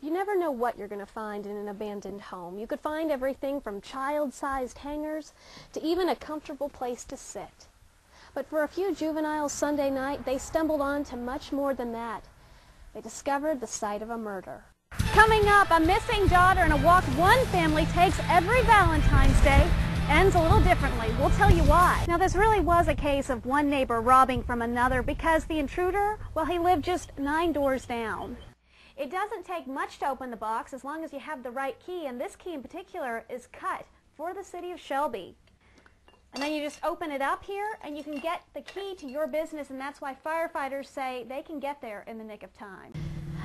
You never know what you're going to find in an abandoned home. You could find everything from child-sized hangers to even a comfortable place to sit. But for a few juveniles Sunday night, they stumbled on to much more than that. They discovered the site of a murder. Coming up, a missing daughter and a walk one family takes every Valentine's Day ends a little differently. We'll tell you why. Now, this really was a case of one neighbor robbing from another because the intruder, well, he lived just 9 doors down. It doesn't take much to open the box as long as you have the right key, and this key in particular is cut for the city of Shelby. And then you just open it up here and you can get the key to your business, and that's why firefighters say they can get there in the nick of time.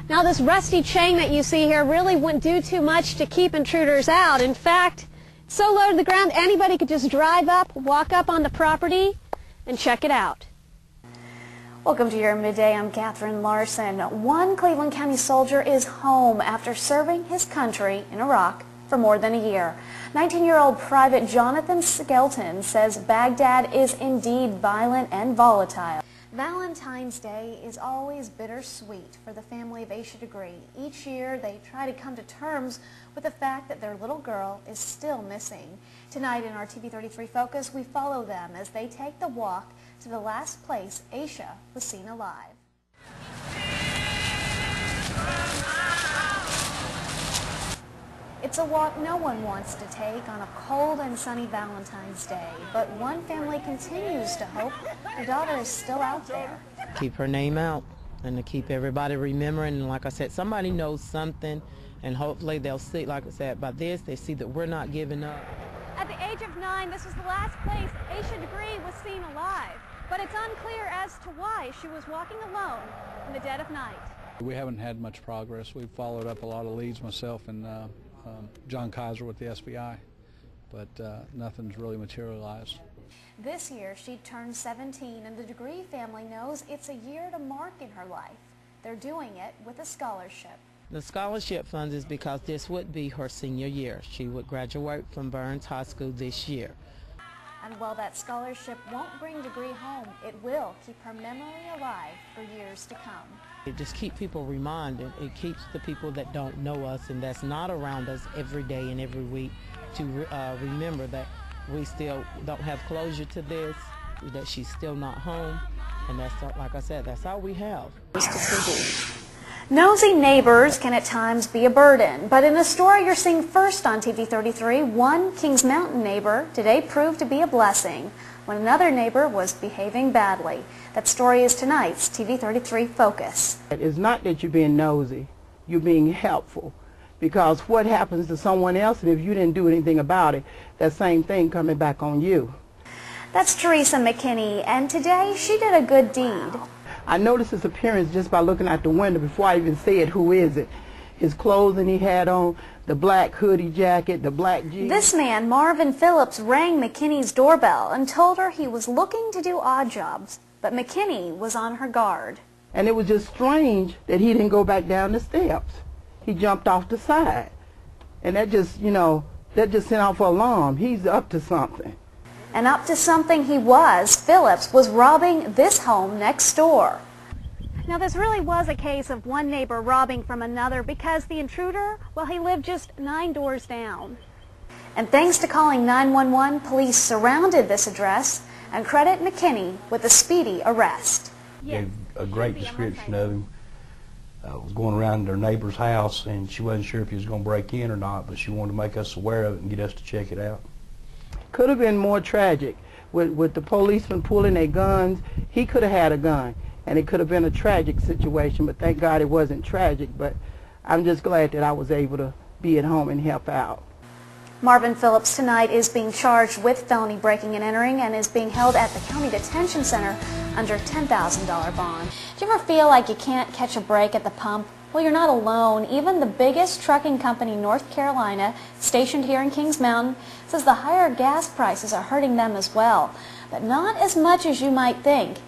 Now, this rusty chain that you see here really wouldn't do too much to keep intruders out. In fact, it's so low to the ground anybody could just drive up, walk up on the property, and check it out. Welcome to your midday. I'm Kathryn Larson. One Cleveland County soldier is home after serving his country in Iraq for more than a year. 19-year-old Private Jonathan Skelton says Baghdad is indeed violent and volatile. Valentine's Day is always bittersweet for the family of Aisha Degree. Each year they try to come to terms with the fact that their little girl is still missing. Tonight in our TV33 Focus, we follow them as they take the walk to the last place Aisha was seen alive. It's a walk no one wants to take on a cold and sunny Valentine's Day, but one family continues to hope their daughter is still out there. Keep her name out and to keep everybody remembering, and like I said, somebody knows something, and hopefully they'll see, like I said, by this, they see that we're not giving up. At the age of 9, this was the last place Aisha Degree was seen alive, but it's unclear as to why she was walking alone in the dead of night. We haven't had much progress. We've followed up a lot of leads, myself and John Kaiser with the SBI, but nothing's really materialized. This year she turned 17, and the Degree family knows it's a year to mark in her life. They're doing it with a scholarship. The scholarship fund is because this would be her senior year. She would graduate from Burns High School this year. And while that scholarship won't bring Degree home, it will keep her memory alive for years to come. It just keeps people reminded. It keeps the people that don't know us and that's not around us every day and every week to remember that we still don't have closure to this, that she's still not home, and that's, like I said, that's all we have. Nosy neighbors can at times be a burden, but in the story you're seeing first on TV33, one Kings Mountain neighbor today proved to be a blessing when another neighbor was behaving badly. That story is tonight's TV33 Focus. It's not that you're being nosy, you're being helpful, because what happens to someone else, and if you didn't do anything about it, that same thing coming back on you. That's Teresa McKinney, and today she did a good deed. I noticed his appearance just by looking out the window before I even said, who is it? His clothing he had on, the black hoodie jacket, the black jeans. This man, Marvin Phillips, rang McKinney's doorbell and told her he was looking to do odd jobs, but McKinney was on her guard. And it was just strange that he didn't go back down the steps. He jumped off the side. And that just, that just sent off an alarm. He's up to something. And up to something he was. Phillips was robbing this home next door. Now, this really was a case of one neighbor robbing from another because the intruder, well, he lived just 9 doors down. And thanks to calling 911, police surrounded this address and credit McKinney with a speedy arrest. Gave a great description of him. Was going around their neighbor's house, and she wasn't sure if he was going to break in or not, but she wanted to make us aware of it and get us to check it out. Could have been more tragic. With the policemen pulling their guns, he could have had a gun, and it could have been a tragic situation, but thank God it wasn't tragic. But I'm just glad that I was able to be at home and help out. Marvin Phillips tonight is being charged with felony breaking and entering and is being held at the County Detention Center under $10,000 bond. Do you ever feel like you can't catch a break at the pump? Well, you're not alone. Even the biggest trucking company in North Carolina, stationed here in Kings Mountain, says the higher gas prices are hurting them as well, but not as much as you might think.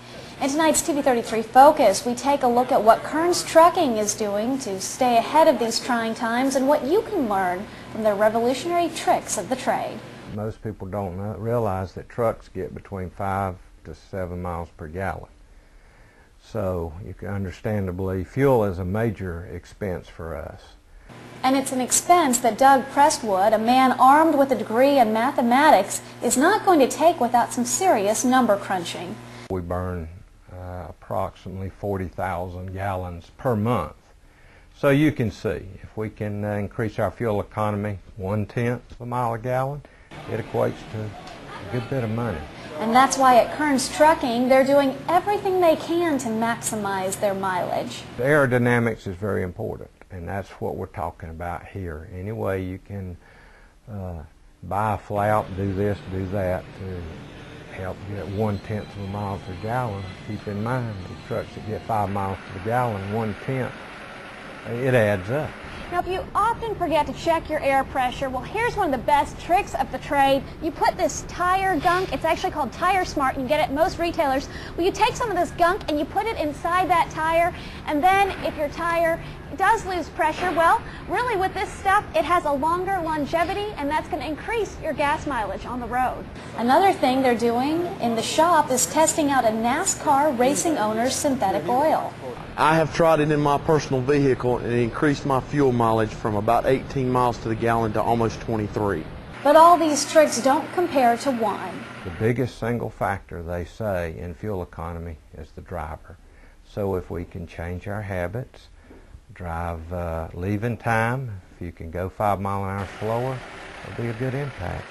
In tonight's TV33 Focus, we take a look at what Kearns Trucking is doing to stay ahead of these trying times and what you can learn from the revolutionary tricks of the trade. Most people don't realize that trucks get between 5 to 7 miles per gallon. So you can understandably, fuel is a major expense for us. And it's an expense that Doug Prestwood, a man armed with a degree in mathematics, is not going to take without some serious number crunching. We burn approximately 40,000 gallons per month. So you can see, if we can increase our fuel economy 1/10 of a mile a gallon, it equates to a good bit of money. And that's why at Kearns Trucking, they're doing everything they can to maximize their mileage. The aerodynamics is very important, and that's what we're talking about here. Any way you can buy a flout, do this, do that to help get 1/10 of a mile per gallon. Keep in mind, the trucks that get 5 miles per gallon, 1/10, it adds up. Now, if you often forget to check your air pressure, well, here's one of the best tricks of the trade. You put this tire gunk, it's actually called Tire Smart, and you get it at most retailers. Well, you take some of this gunk and you put it inside that tire, and then if your tire does lose pressure, well, really with this stuff, it has a longer longevity, and that's going to increase your gas mileage on the road. Another thing they're doing in the shop is testing out a NASCAR racing owner's synthetic oil. I have tried it in my personal vehicle, and it increased my fuel mileage from about 18 miles to the gallon to almost 23. But all these tricks don't compare to one. The biggest single factor, they say, in fuel economy is the driver. So if we can change our habits, drive leaving time, if you can go 5 miles an hour slower, it'll be a good impact.